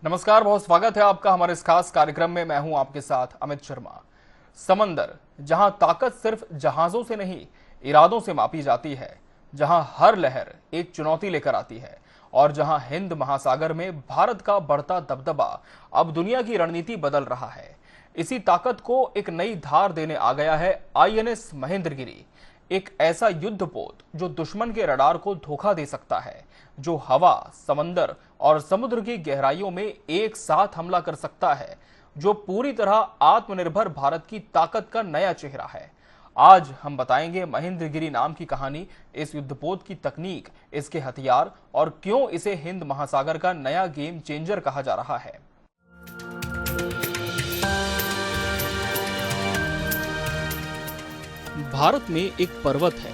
नमस्कार, बहुत स्वागत है आपका हमारे इस खास कार्यक्रम में। मैं हूं आपके साथ अमित शर्मा। समंदर, जहां ताकत सिर्फ जहाजों से नहीं इरादों से मापी जाती है, जहां हर लहर एक चुनौती लेकर आती है और जहां हिंद महासागर में भारत का बढ़ता दबदबा अब दुनिया की रणनीति बदल रहा है, इसी ताकत को एक नई धार देने आ गया है आईएनएस महेंद्रगिरी। एक ऐसा युद्धपोत जो दुश्मन के रडार को धोखा दे सकता है, जो हवा, समंदर और समुद्र की गहराइयों में एक साथ हमला कर सकता है, जो पूरी तरह आत्मनिर्भर भारत की ताकत का नया चेहरा है। आज हम बताएंगे महेंद्रगिरी नाम की कहानी, इस युद्धपोत की तकनीक, इसके हथियार और क्यों इसे हिंद महासागर का नया गेम चेंजर कहा जा रहा है। भारत में एक पर्वत है,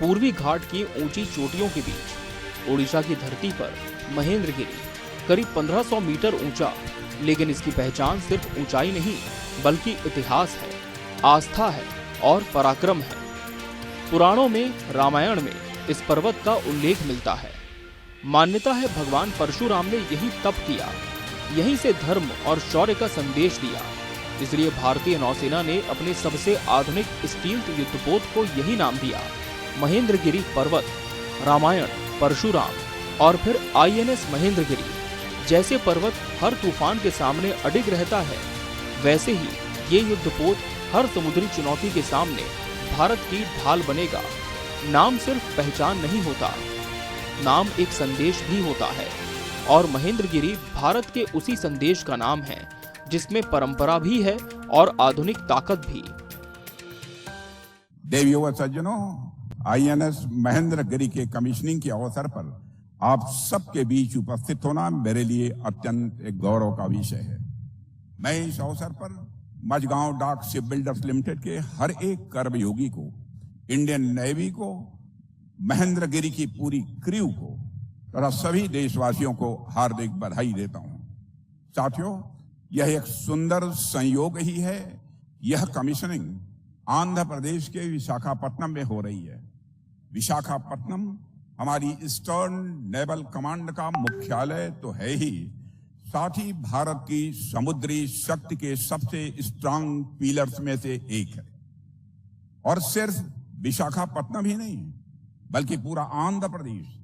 पूर्वी घाट की ऊंची चोटियों के बीच ओडिशा की धरती पर महेंद्रगिरी करीब 1500 मीटर ऊंचा। लेकिन इसकी पहचान सिर्फ ऊंचाई नहीं बल्कि इतिहास है, आस्था है और पराक्रम है। पुराणों में, रामायण में इस पर्वत का उल्लेख मिलता है। मान्यता है भगवान परशुराम ने यही तप किया, यहीं से धर्म और शौर्य का संदेश दिया। इसलिए भारतीय नौसेना ने अपने सबसे आधुनिक स्टील्थ युद्धपोत को यही नाम दिया, महेंद्रगिरी पर्वत। रामायण, परशुराम और फिर आईएनएस महेंद्रगिरी जैसे पर्वत हर तूफान के सामने अडिग रहता है, वैसे ही ये युद्धपोत हर समुद्री चुनौती के सामने भारत की ढाल बनेगा। नाम सिर्फ पहचान नहीं होता, नाम एक संदेश भी होता है, और महेंद्रगिरी भारत के उसी संदेश का नाम है जिसमें परंपरा भी है और आधुनिक ताकत भी। देवियों व सज्जनों, आईएनएस महेंद्रगिरी के कमीशनिंग के अवसर पर आप सबके बीच उपस्थित होना मेरे लिए अत्यंत एक गौरव का विषय है। मैं इस अवसर पर मझगांव डाक शिप बिल्डर्स लिमिटेड के हर एक कर्मयोगी को, इंडियन नेवी को, महेंद्रगिरी की पूरी क्रू को तथा सभी देशवासियों को हार्दिक बधाई देता हूं। साथियों, यह एक सुंदर संयोग ही है। यह कमीशनिंग आंध्र प्रदेश के विशाखापट्टनम में हो रही है। विशाखापट्टनम हमारी ईस्टर्न नेवल कमांड का मुख्यालय तो है ही, साथ ही भारत की समुद्री शक्ति के सबसे स्ट्रांग पिलर्स में से एक है। और सिर्फ विशाखापट्टनम ही नहीं बल्कि पूरा आंध्र प्रदेश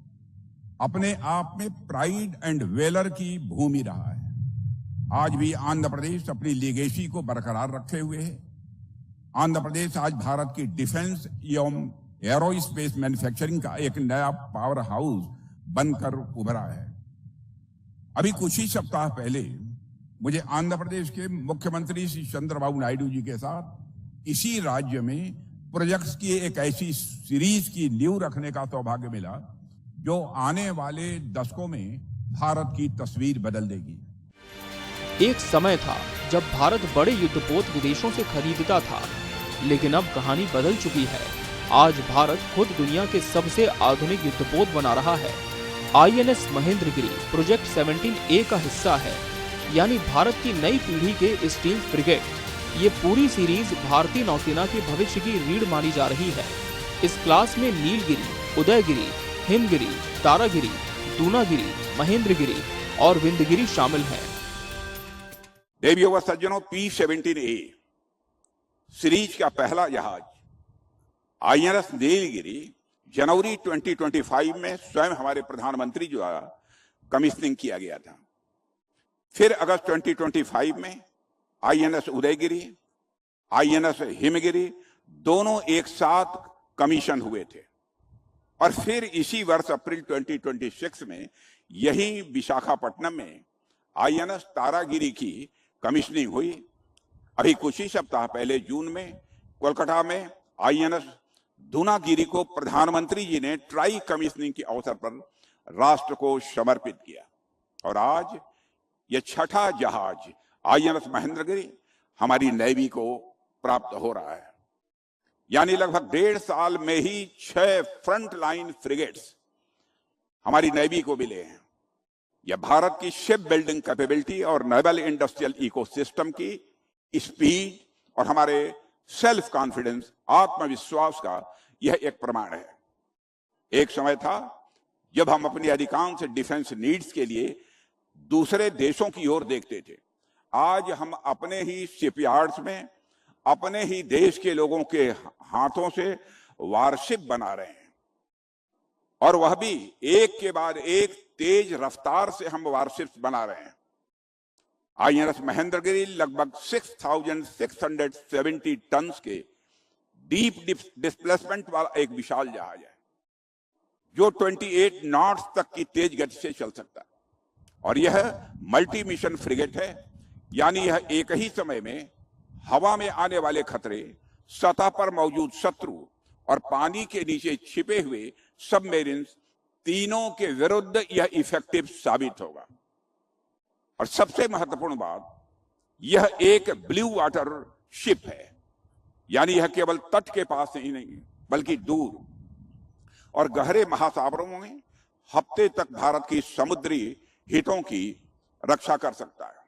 अपने आप में प्राइड एंड वेलर की भूमि रहा है। आज भी आंध्र प्रदेश अपनी लीगेसी को बरकरार रखे हुए है। आंध्र प्रदेश आज भारत की डिफेंस एवं एरोस्पेस मैन्युफैक्चरिंग का एक नया पावर हाउस बनकर उभरा है। अभी कुछ ही सप्ताह पहले मुझे आंध्र प्रदेश के मुख्यमंत्री श्री चंद्रबाबू नायडू जी के साथ इसी राज्य में प्रोजेक्ट्स की एक ऐसी सीरीज की नींव रखने का सौभाग्य मिला जो आने वाले दशकों में भारत की तस्वीर बदल देगी। एक समय था जब भारत बड़े युद्धपोत विदेशों से खरीदता था, लेकिन अब कहानी बदल चुकी है। आज भारत खुद दुनिया के सबसे आधुनिक युद्धपोत बना रहा है। आईएनएस महेंद्रगिरी प्रोजेक्ट 17A का हिस्सा है, यानी भारत की नई पीढ़ी के स्टील फ्रिगेट। ये पूरी सीरीज भारतीय नौसेना के भविष्य की रीढ़ मानी जा रही है। इस क्लास में नीलगिरी, उदयगिरी, हिमगिरी, तारागिरी, दूनागिरी, महेंद्रगिरी और विंध्यगिरी शामिल हैं। देवियों व सज्जनों, P-17A सीरीज का पहला जहाज आईएनएस नीलगिरी जनवरी 2025 में स्वयं हमारे प्रधानमंत्री द्वारा कमीशनिंग किया गया था। फिर अगस्त 2025 में आईएनएस उदयगिरी, आईएनएस हिमगिरी दोनों एक साथ कमीशन हुए थे। और फिर इसी वर्ष अप्रैल 2026 में यही विशाखापट्टनम में आईएनएस तारागिरी की कमीशनिंग हुई। अभी कुछ ही सप्ताह पहले जून में कोलकाता में आईएनएस दूनागिरी को प्रधानमंत्री जी ने ट्राई कमीशनिंग के अवसर पर राष्ट्र को समर्पित किया। और आज यह छठा जहाज आईएनएस महेंद्रगिरी हमारी नेवी को प्राप्त हो रहा है। यानी लगभग 1.5 साल में ही 6 फ्रंट लाइन फ्रिगेट्स हमारी नेवी को मिले हैं। यह भारत की शिप बिल्डिंग कैपेबिलिटी और नेवल इंडस्ट्रियल इकोसिस्टम की स्पीड और हमारे सेल्फ कॉन्फिडेंस, आत्मविश्वास का यह एक प्रमाण है। एक समय था जब हम अपनी अधिकांश डिफेंस नीड्स के लिए दूसरे देशों की ओर देखते थे। आज हम अपने ही शिपयार्ड्स में अपने ही देश के लोगों के हाथों से वारशिप बना रहे हैं, और वह भी एक के बाद एक तेज रफ्तार से हम वारशिप्स बना रहे हैं। आईएनएस महेंद्रगिरी लगभग 6,670 टन के डीप डिस्प्लेसमेंट वाला एक विशाल जहाज है, जो 28 नॉट्स तक की तेज गति से चल सकता है। और यह मल्टी मिशन फ्रिगेट है, यानी यह एक ही समय में हवा में आने वाले खतरे, सतह पर मौजूद शत्रु और पानी के नीचे छिपे हुए सबमरीन्स तीनों के विरुद्ध यह इफेक्टिव साबित होगा। और सबसे महत्वपूर्ण बात, यह एक ब्लू वाटर शिप है, यानी यह केवल तट के पास ही नहीं बल्कि दूर और गहरे महासागरों में हफ्ते तक भारत की समुद्री हितों की रक्षा कर सकता है।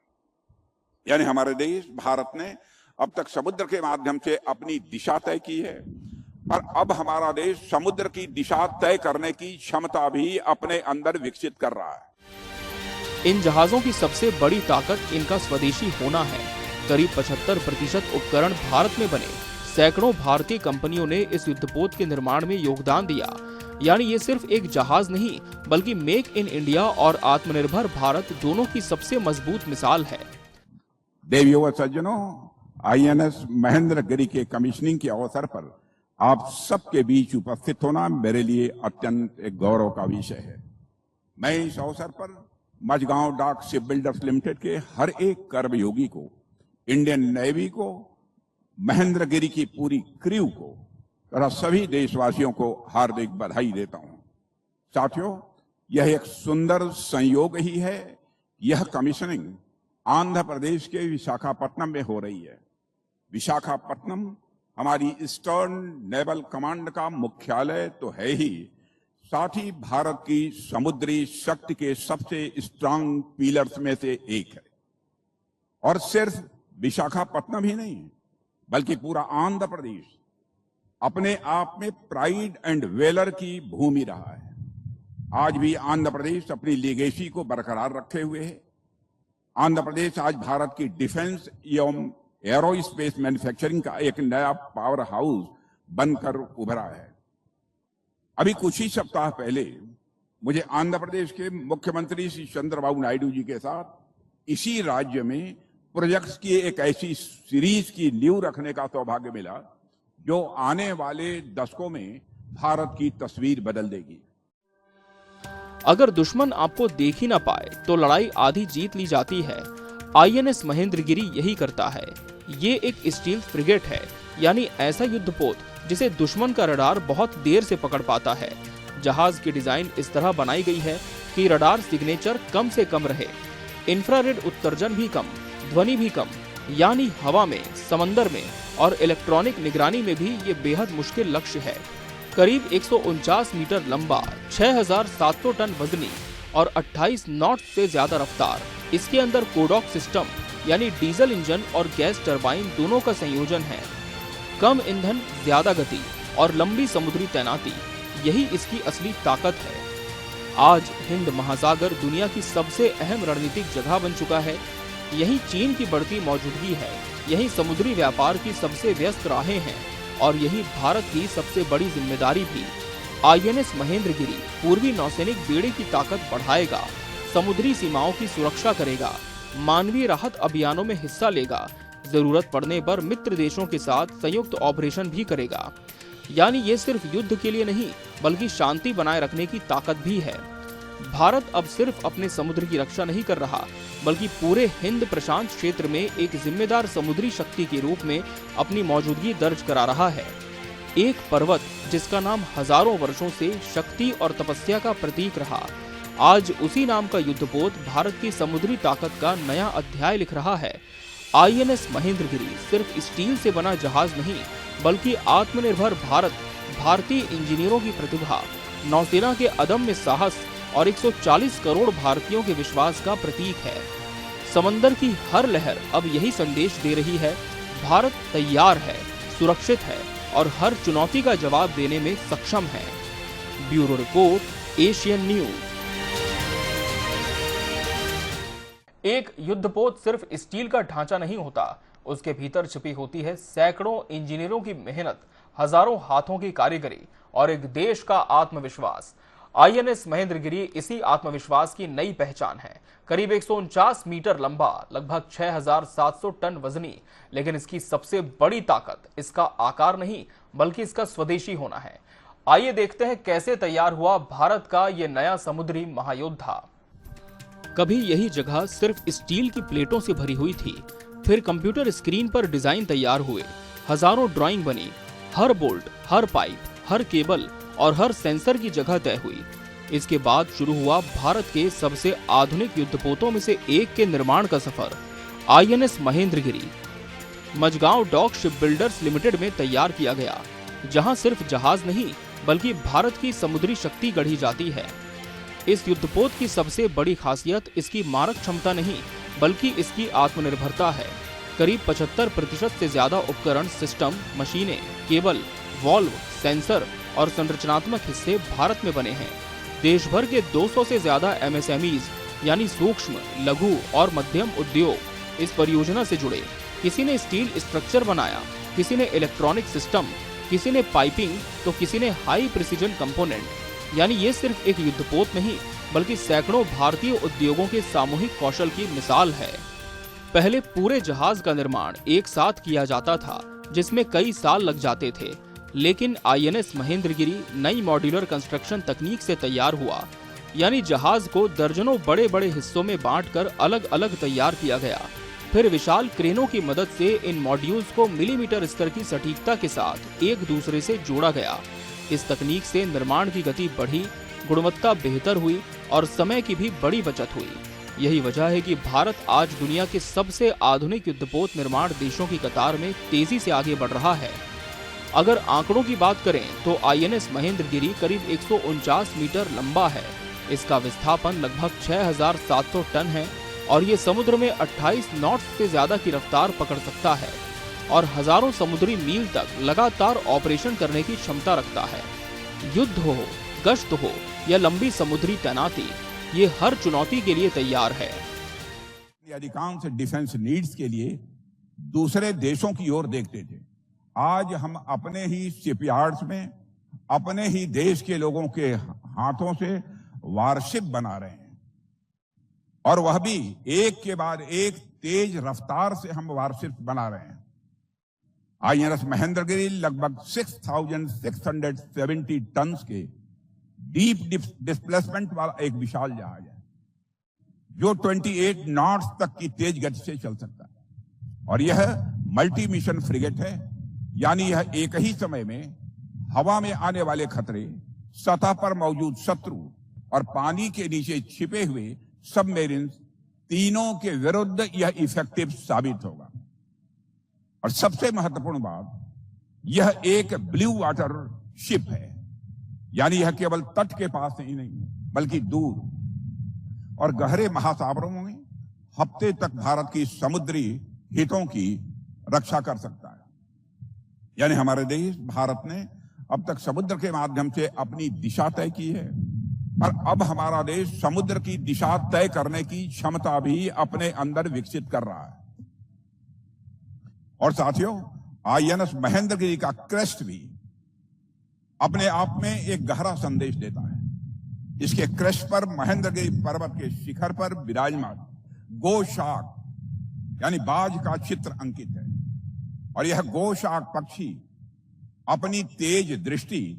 यानी हमारे देश भारत ने अब तक समुद्र के माध्यम से अपनी दिशा तय की है, और अब हमारा देश समुद्र की दिशा तय करने की क्षमता भी अपने अंदर विकसित कर रहा है। इन जहाजों की सबसे बड़ी ताकत इनका स्वदेशी होना है। करीब 75% उपकरण भारत में बने। सैकड़ों भारतीय कंपनियों ने इस युद्धपोत के निर्माण में योगदान दिया। यानी ये सिर्फ एक जहाज नहीं, बल्कि मेक इन इंडिया और आत्मनिर्भर भारत दोनों की सबसे मजबूत मिसाल है। देवियों व सज्जनों, आईएनएस महेंद्रगिरी के कमीशनिंग के अवसर पर आप सबके बीच उपस्थित होना मेरे लिए अत्यंत एक गौरव का विषय है। मैं इस अवसर पर मझगांव डाक शिप बिल्डर्स लिमिटेड के हर एक कर्मयोगी को, इंडियन नेवी को, महेंद्रगिरी की पूरी क्रू को तथा सभी देशवासियों को हार्दिक बधाई देता हूं। साथियों, यह एक सुंदर संयोग ही है। यह कमीशनिंग आंध्र प्रदेश के विशाखापट्टनम में हो रही है। विशाखापट्टनम हमारी ईस्टर्न नेवल कमांड का मुख्यालय तो है ही, साथ ही भारत की समुद्री शक्ति के सबसे स्ट्रांग पिलर्स में से एक है। और सिर्फ विशाखापट्टनम ही नहीं, बल्कि पूरा आंध्र प्रदेश अपने आप में प्राइड एंड वेलर की भूमि रहा है। आज भी आंध्र प्रदेश अपनी लीगेसी को बरकरार रखे हुए है। आंध्र प्रदेश आज भारत की डिफेंस एवं एरोस्पेस मैन्युफैक्चरिंग का एक नया पावर हाउस बनकर उभरा है। अभी कुछ ही सप्ताह पहले मुझे आंध्र प्रदेश के मुख्यमंत्री श्री चंद्रबाबू नायडू जी के साथ इसी राज्य में प्रोजेक्ट्स की एक ऐसी सीरीज की नींव रखने का सौभाग्य मिला, जो आने वाले दशकों में भारत की तस्वीर बदल देगी। अगर दुश्मन आपको देख ही ना पाए तो लड़ाई आधी जीत ली जाती है। आईएनएस महेंद्रगिरी यही करता है। ये एक स्टील फ्रिगेट है, यानी ऐसा युद्धपोत जिसे दुश्मन का रडार बहुत देर से पकड़ पाता है। जहाज की डिजाइन इस तरह बनाई गई है कि रडार सिग्नेचर कम से कम रहे, इंफ्रारेड उत्सर्जन भी कम, ध्वनि भी कम। यानी हवा में, समंदर में और इलेक्ट्रॉनिक निगरानी में भी ये बेहद मुश्किल लक्ष्य है। करीब 149 मीटर लंबा, 6,700 टन वजनी और 28 नॉट से ज्यादा रफ्तार। इसके अंदर कोडॉक सिस्टम यानी डीजल इंजन और गैस टरबाइन दोनों का संयोजन है। कम ईंधन, ज्यादा गति और लंबी समुद्री तैनाती, यही इसकी असली ताकत है। आज हिंद महासागर दुनिया की सबसे अहम रणनीतिक जगह बन चुका है। यही चीन की बढ़ती मौजूदगी है, यही समुद्री व्यापार की सबसे व्यस्त राहें हैं और यही भारत की सबसे बड़ी जिम्मेदारी भी। आईएनएस महेंद्रगिरी पूर्वी नौसैनिक बेड़े की ताकत बढ़ाएगा, समुद्री सीमाओं की सुरक्षा करेगा, मानवीय राहत अभियानों में हिस्सा लेगा, जरूरत पड़ने पर मित्र देशों के साथ संयुक्त ऑपरेशन भी करेगा। यानी ये सिर्फ युद्ध के लिए नहीं, बल्कि शांति बनाए रखने की ताकत भी है। भारत अब सिर्फ अपने समुद्र की रक्षा नहीं कर रहा, बल्कि पूरे हिंद प्रशांत क्षेत्र में एक जिम्मेदार समुद्री शक्ति के रूप में अपनी मौजूदगी दर्ज करा रहा है। एक पर्वत जिसका नाम हजारों वर्षों से शक्ति और तपस्या का प्रतीक रहा, आज उसी नाम का युद्धपोत भारत की समुद्री ताकत का नया अध्याय लिख रहा है। आईएनएस महेंद्रगिरी सिर्फ स्टील से बना जहाज नहीं, बल्कि आत्मनिर्भर भारत, भारतीय इंजीनियरों की प्रतिभा, नौसेना के अदम्य साहस और 140 करोड़ भारतीयों के विश्वास का प्रतीक है। समंदर की हर लहर अब यही संदेश दे रही है, भारत तैयार है, सुरक्षित है और हर चुनौती का जवाब देने में सक्षम है। Bureau report, Asian news. एक युद्धपोत सिर्फ स्टील का ढांचा नहीं होता, उसके भीतर छिपी होती है सैकड़ों इंजीनियरों की मेहनत, हजारों हाथों की कारीगरी और एक देश का आत्मविश्वास। आईएनएस महेंद्रगिरी इसी आत्मविश्वास की नई पहचान है। करीब 149 मीटर लंबा, लगभग 6700 टन वजनी, लेकिन इसकी सबसे बड़ी ताकत इसका आकार नहीं बल्कि इसका स्वदेशी होना है। आइए देखते हैं कैसे तैयार हुआ भारत का ये नया समुद्री महायोद्धा। कभी यही जगह सिर्फ स्टील की प्लेटों से भरी हुई थी, फिर कंप्यूटर स्क्रीन पर डिजाइन तैयार हुए, हजारों ड्राइंग बनी, हर बोल्ट, हर पाइप, हर केबल और हर सेंसर की जगह तय हुई। इसके बाद शुरू हुआ भारत के सबसे आधुनिक युद्धपोतों में से एक के निर्माण का सफर, INS Mahendragiri. Mazagon dock shipbuilders limited में तैयार किया गया, जहां सिर्फ जहाज नहीं बल्कि भारत की समुद्री शक्ति गढ़ी जाती है। इस युद्धपोत की सबसे बड़ी खासियत इसकी मारक क्षमता नहीं बल्कि इसकी आत्मनिर्भरता है। करीब 75% से ज्यादा उपकरण, सिस्टम, मशीनें, केबल, वॉल्व, सेंसर और संरचनात्मक हिस्से भारत में बने हैं। देश भर के 200 से ज्यादा एमएसएमईज यानी सूक्ष्म, लघु और मध्यम उद्योग इस परियोजना से जुड़े। किसी ने स्टील स्ट्रक्चर बनाया, किसी ने इलेक्ट्रॉनिक सिस्टम, किसी ने पाइपिंग तो किसी ने हाई प्रिसीजन कंपोनेंट। यानी ये सिर्फ एक युद्धपोत नहीं बल्कि सैकड़ों भारतीय उद्योगों के सामूहिक कौशल की मिसाल है। पहले पूरे जहाज का निर्माण एक साथ किया जाता था, जिसमें कई साल लग जाते थे, लेकिन आईएनएस महेंद्रगिरी नई मॉड्यूलर कंस्ट्रक्शन तकनीक से तैयार हुआ। यानी जहाज को दर्जनों बड़े बड़े हिस्सों में बांटकर अलग अलग तैयार किया गया। फिर विशाल क्रेनों की मदद से इन मॉड्यूल्स को मिलीमीटर स्तर की सटीकता के साथ एक दूसरे से जोड़ा गया। इस तकनीक से निर्माण की गति बढ़ी, गुणवत्ता बेहतर हुई और समय की भी बड़ी बचत हुई। यही वजह है कि भारत आज दुनिया के सबसे आधुनिक युद्धपोत निर्माण देशों की कतार में तेजी से आगे बढ़ रहा है। अगर आंकड़ों की बात करें तो आईएनएस महेंद्रगिरी करीब 149 मीटर लंबा है। इसका विस्थापन लगभग 6700 टन है और ये समुद्र में 28 नॉट्स से ज्यादा की रफ्तार पकड़ सकता है और हजारों समुद्री मील तक लगातार ऑपरेशन करने की क्षमता रखता है। युद्ध हो, गश्त हो या लंबी समुद्री तैनाती, ये हर चुनौती के लिए तैयार है। अधिकांश डिफेंस नीड्स के लिए दूसरे देशों की ओर देखते थे। आज हम अपने ही शिपयार्ड्स में अपने ही देश के लोगों के हाथों से वारशिप बना रहे हैं, और वह भी एक के बाद एक तेज रफ्तार से हम वारशिप बना रहे हैं। आईएनएस महेंद्रगिरी लगभग 6,670 टन के डीप डिस्प्लेसमेंट वाला एक विशाल जहाज है, जो 28 नॉट्स तक की तेज गति से चल सकता है। और यह मल्टी मिशन फ्रिगेट है, यानी यह एक ही समय में हवा में आने वाले खतरे, सतह पर मौजूद शत्रु और पानी के नीचे छिपे हुए सबमरीन, तीनों के विरुद्ध यह इफेक्टिव साबित होगा। और सबसे महत्वपूर्ण बात, यह एक ब्लू वाटर शिप है, यानी यह केवल तट के पास ही नहीं बल्कि दूर और गहरे महासागरों में हफ्ते तक भारत की समुद्री हितों की रक्षा कर सकता है। यानी हमारे देश भारत ने अब तक समुद्र के माध्यम से अपनी दिशा तय की है, और अब हमारा देश समुद्र की दिशा तय करने की क्षमता भी अपने अंदर विकसित कर रहा है। और साथियों, आईएनएस महेंद्रगिरी का क्रेस्ट भी अपने आप में एक गहरा संदेश देता है। इसके क्रेस्ट पर महेंद्रगिरी पर्वत के शिखर पर विराजमान गो शार्क यानी बाज का चित्र अंकित है, और यह गो शार्क पक्षी अपनी तेज दृष्टि,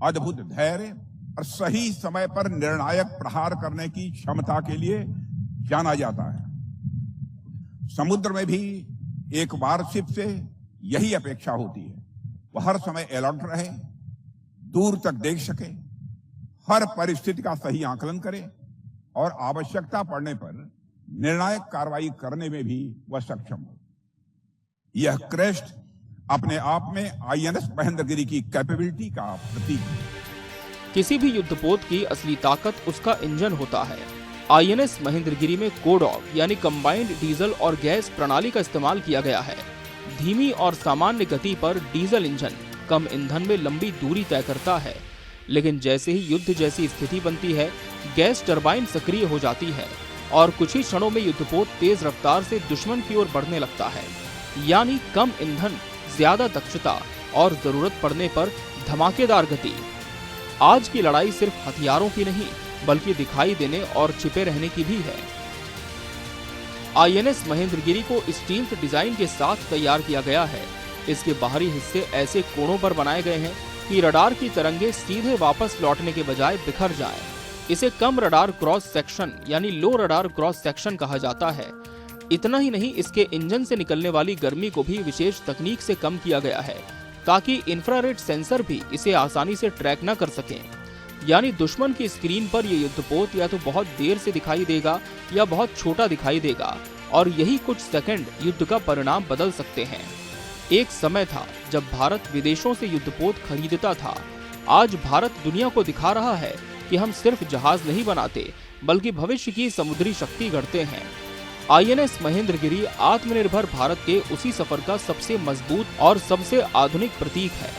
अद्भुत धैर्य और सही समय पर निर्णायक प्रहार करने की क्षमता के लिए जाना जाता है। समुद्र में भी एक वारशिप से यही अपेक्षा होती है, वह हर समय अलर्ट रहे, दूर तक देख सके, हर परिस्थिति का सही आकलन करे और आवश्यकता पड़ने पर निर्णायक कार्रवाई करने में भी वह सक्षम हो। यह क्रेस्ट अपने आप में आईएनएस महेंद्रगिरी की कैपेबिलिटी का प्रतीक है। किसी भी युद्धपोत की असली ताकत उसका इंजन होता है। आईएनएस महेंद्रगिरी में कोडॉक यानी कंबाइंड डीजल और गैस प्रणाली का इस्तेमाल किया गया है। धीमी और सामान्य गति पर डीजल इंजन कम ईंधन में लंबी दूरी तय करता है, लेकिन जैसे ही युद्ध जैसी स्थिति बनती है, गैस टरबाइन सक्रिय हो जाती है। और कुछ ही क्षणों में युद्धपोत तेज रफ्तार से दुश्मन की ओर बढ़ने लगता है। यानी कम ईंधन, ज्यादा दक्षता और जरूरत पड़ने पर धमाकेदार गति। आज की लड़ाई सिर्फ हथियारों की नहीं बल्कि दिखाई देने और छिपे रहने की भी है। आईएनएस महेंद्रगिरी को स्टील्थ डिजाइन के साथ तैयार किया गया है। इसके बाहरी हिस्से ऐसे कोणों पर बनाए गए हैं कि रडार की तरंगे सीधे वापस लौटने के बजाय बिखर जाएं। इसे कम रडार क्रॉस सेक्शन यानी लो रडार क्रॉस सेक्शन कहा जाता है। इतना ही नहीं, इसके इंजन से निकलने वाली गर्मी को भी विशेष तकनीक से कम किया गया है ताकि इंफ्रारेड सेंसर भी इसे आसानी से ट्रैक न कर सकें। यानी दुश्मन की स्क्रीन पर यह युद्धपोत या तो बहुत देर से दिखाई देगा या बहुत छोटा दिखाई देगा, और यही कुछ सेकंड युद्ध का परिणाम बदल सकते हैं। एक समय था जब भारत विदेशों से युद्धपोत खरीदता था। आज भारत दुनिया को दिखा रहा है कि हम सिर्फ जहाज नहीं बनाते बल्कि भविष्य की समुद्री शक्ति गढ़ते हैं। आईएनएस महेंद्रगिरी आत्मनिर्भर भारत के उसी सफर का सबसे मजबूत और सबसे आधुनिक प्रतीक है।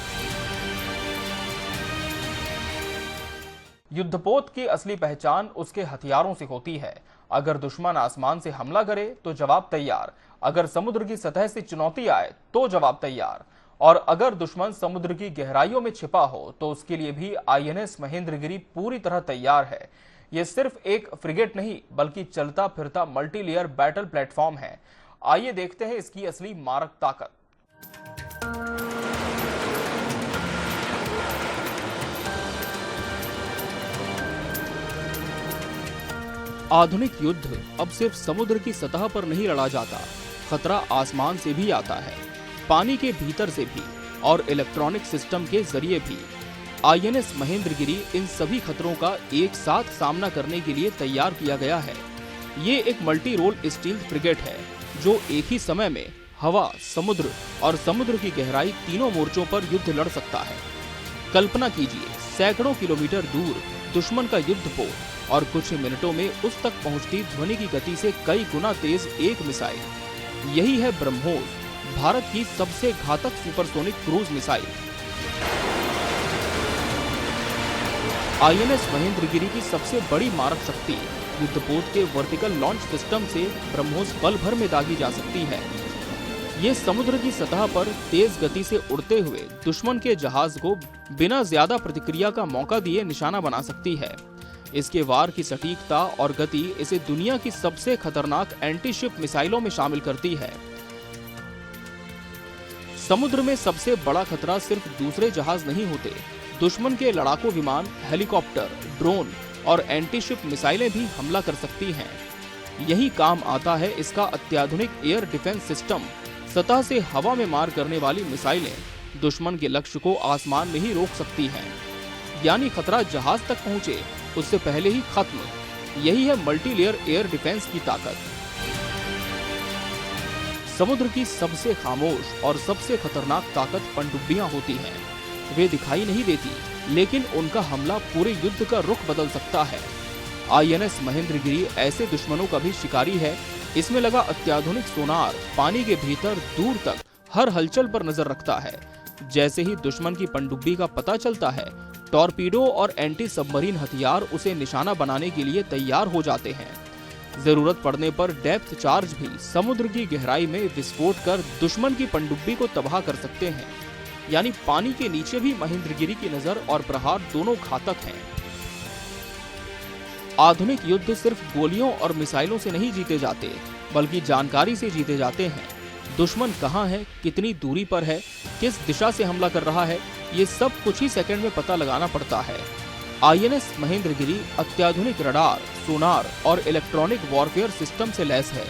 युद्धपोत की असली पहचान उसके हथियारों से होती है। अगर दुश्मन आसमान से हमला करे तो जवाब तैयार, अगर समुद्र की सतह से चुनौती आए तो जवाब तैयार, और अगर दुश्मन समुद्र की गहराइयों में छिपा हो तो उसके लिए भी आईएनएस महेंद्रगिरी पूरी तरह तैयार है। यह सिर्फ एक फ्रिगेट नहीं बल्कि चलता फिरता मल्टी लेयर बैटल प्लेटफॉर्म है। आइए देखते हैं इसकी असली मारक ताकत। आधुनिक युद्ध अब सिर्फ समुद्र की सतह पर नहीं लड़ा जाता, खतरा आसमान से भी आता है, पानी के भीतर से भी और इलेक्ट्रॉनिक सिस्टम के जरिए भी। आईएनएस महेंद्रगिरी इन सभी खतरों का एक साथ सामना करने के लिए तैयार किया गया है। ये एक मल्टी रोल स्टील्थ फ्रिगेट है जो एक ही समय में हवा, समुद्र और समुद्र की गहराई तीनों मोर्चों पर युद्ध लड़ सकता है। कल्पना कीजिए, सैकड़ों किलोमीटर दूर दुश्मन का युद्धपोत और कुछ ही मिनटों में उस तक पहुंचती ध्वनि की गति से कई गुना तेज एक मिसाइल। यही है ब्रह्मोस, भारत की सबसे घातक supersonic cruise missile. INS Mahendragiri की सबसे बड़ी मारक शक्ति युद्धपोत के वर्टिकल लॉन्च सिस्टम से ब्रह्मोस पल भर में दागी जा सकती है। ये समुद्र की सतह पर तेज गति से उड़ते हुए दुश्मन के जहाज को बिना ज्यादा प्रतिक्रिया का मौका दिए निशाना बना सकती है। इसके वार की सटीकता और गति इसे दुनिया की सबसे खतरनाक एंटी शिप मिसाइलों में शामिल करती है। समुद्र में सबसे बड़ा खतरा सिर्फ दूसरे जहाज नहीं होते, दुश्मन के लड़ाकू विमान, हेलीकॉप्टर, ड्रोन और एंटी शिप मिसाइलें भी हमला कर सकती हैं। यही काम आता है इसका अत्याधुनिक एयर डिफेंस सिस्टम। सतह से हवा में मार करने वाली मिसाइलें दुश्मन के लक्ष्य को आसमान में ही रोक सकती हैं। यानी खतरा जहाज तक पहुंचे उससे पहले ही खत्म। यही है मल्टी लेयर एयर डिफेंस की ताकत। समुद्र की सबसे खामोश और सबसे खतरनाक ताकत पनडुब्बियां होती हैं। वे दिखाई नहीं देती, लेकिन उनका हमला पूरे युद्ध का रुख बदल सकता है। आईएनएस महेंद्रगिरी ऐसे दुश्मनों का भी शिकारी है। इसमें लगा अत्याधुनिक सोनार पानी के भीतर दूर तक हर हलचल पर नजर रखता है। जैसे ही दुश्मन की पनडुब्बी का पता चलता है, टॉर्पीडो और एंटी सबमरीन हथियार उसे निशाना बनाने के लिए तैयार हो जाते हैं। जरूरत पड़ने पर डेप्थ चार्ज भी समुद्र की गहराई में विस्फोट कर दुश्मन की पनडुब्बी को तबाह कर सकते हैं। यानी पानी के नीचे भी महेंद्रगिरी की नजर और प्रहार दोनों घातक हैं। आधुनिक युद्ध सिर्फ गोलियों और मिसाइलों से नहीं जीते जाते, बल्कि जानकारी से जीते जाते हैं। दुश्मन कहाँ है, कितनी दूरी पर है, किस दिशा से हमला कर रहा है, ये सब कुछ ही सेकंड में पता लगाना पड़ता है। आईएनएस महेंद्रगिरी अत्याधुनिक रडार, सोनार और इलेक्ट्रॉनिक वॉरफेयर सिस्टम से लैस है।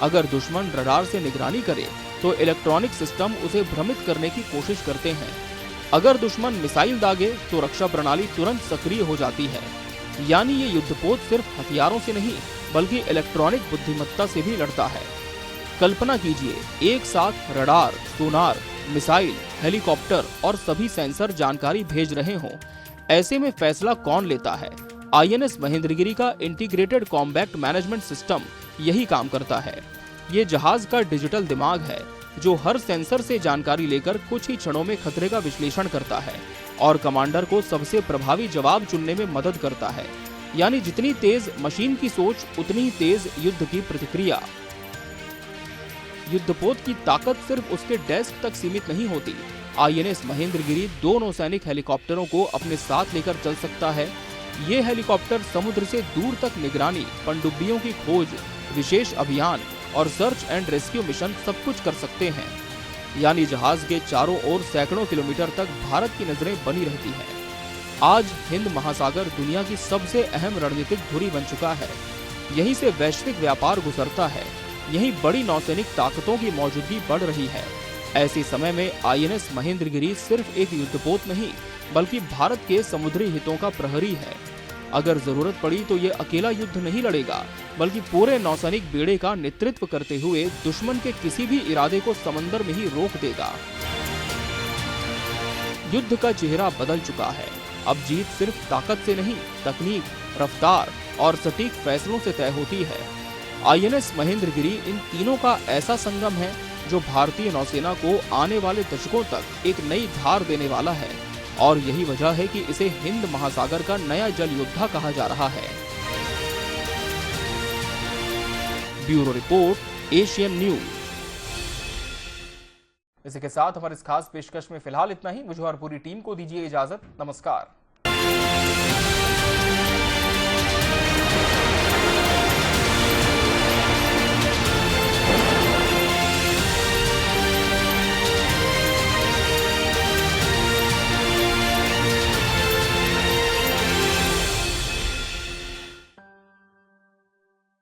अगर दुश्मन रडार से निगरानी करे तो इलेक्ट्रॉनिक सिस्टम उसे भ्रमित करने की कोशिश करते हैं। अगर दुश्मन मिसाइल दागे तो रक्षा प्रणाली तुरंत सक्रिय हो जाती है। यानी ये युद्धपोत सिर्फ हथियारों से नहीं बल्कि इलेक्ट्रॉनिक बुद्धिमत्ता से भी लड़ता है। कल्पना कीजिए, एक साथ रडार, सोनार, मिसाइल, हेलीकॉप्टर और सभी सेंसर जानकारी भेज रहे हों। ऐसे में फैसला कौन लेता है? आईएनएस महेंद्रगिरी का इंटीग्रेटेड कॉम्बैट मैनेजमेंट सिस्टम यही काम करता है। ये जहाज का डिजिटल दिमाग है जो हर सेंसर से जानकारी लेकर कुछ ही क्षणों में खतरे का विश्लेषण करता है और कमांडर को सबसे प्रभावी जवाब चुनने में मदद करता है। यानी जितनी तेज मशीन की सोच उतनी ही तेज युद्ध की प्रतिक्रिया। युद्धपोत की ताकत सिर्फ उसके डेस्क तक सीमित नहीं होती। आईएनएस महेंद्रगिरी 2 नौसैनिक हेलीकॉप्टरों को अपने साथ लेकर चल सकता है। ये हेलीकॉप्टर समुद्र से दूर तक निगरानी, पनडुब्बियों की खोज, विशेष अभियान और सर्च एंड रेस्क्यू मिशन सब कुछ कर सकते हैं। यानी जहाज के चारों ओर सैकड़ों किलोमीटर तक भारत की नजरें बनी रहती हैं। आज हिंद महासागर दुनिया की सबसे अहम रणनीतिक धुरी बन चुका है। यहीं से वैश्विक व्यापार गुजरता है। यहीं बड़ी नौसैनिक ताकतों की मौजूदगी बढ़ रही है। ऐसे समय में आईएनएस महेंद्रगिरी सिर्फ एक युद्धपोत नहीं, बल्कि भारत के समुद्री हितों का प्रहरी है। अगर जरूरत पड़ी तो ये अकेला युद्ध नहीं लड़ेगा, बल्कि पूरे नौसैनिक बेड़े का नेतृत्व करते हुए दुश्मन के किसी भी इरादे को समंदर में ही रोक देगा। युद्ध का चेहरा बदल चुका है। अब जीत सिर्फ ताकत से नहीं, तकनीक, रफ्तार और सटीक फैसलों से तय होती है। आईएनएस महेंद्रगिरी इन तीनों का ऐसा संगम है जो भारतीय नौसेना को आने वाले दशकों तक एक नई धार देने वाला है। और यही वजह है कि इसे हिंद महासागर का नया जल योद्धा कहा जा रहा है। Bureau report, Asian news. इसी के साथ हमारे इस खास पेशकश में फिलहाल इतना ही। मुझे और पूरी टीम को दीजिए इजाजत। नमस्कार।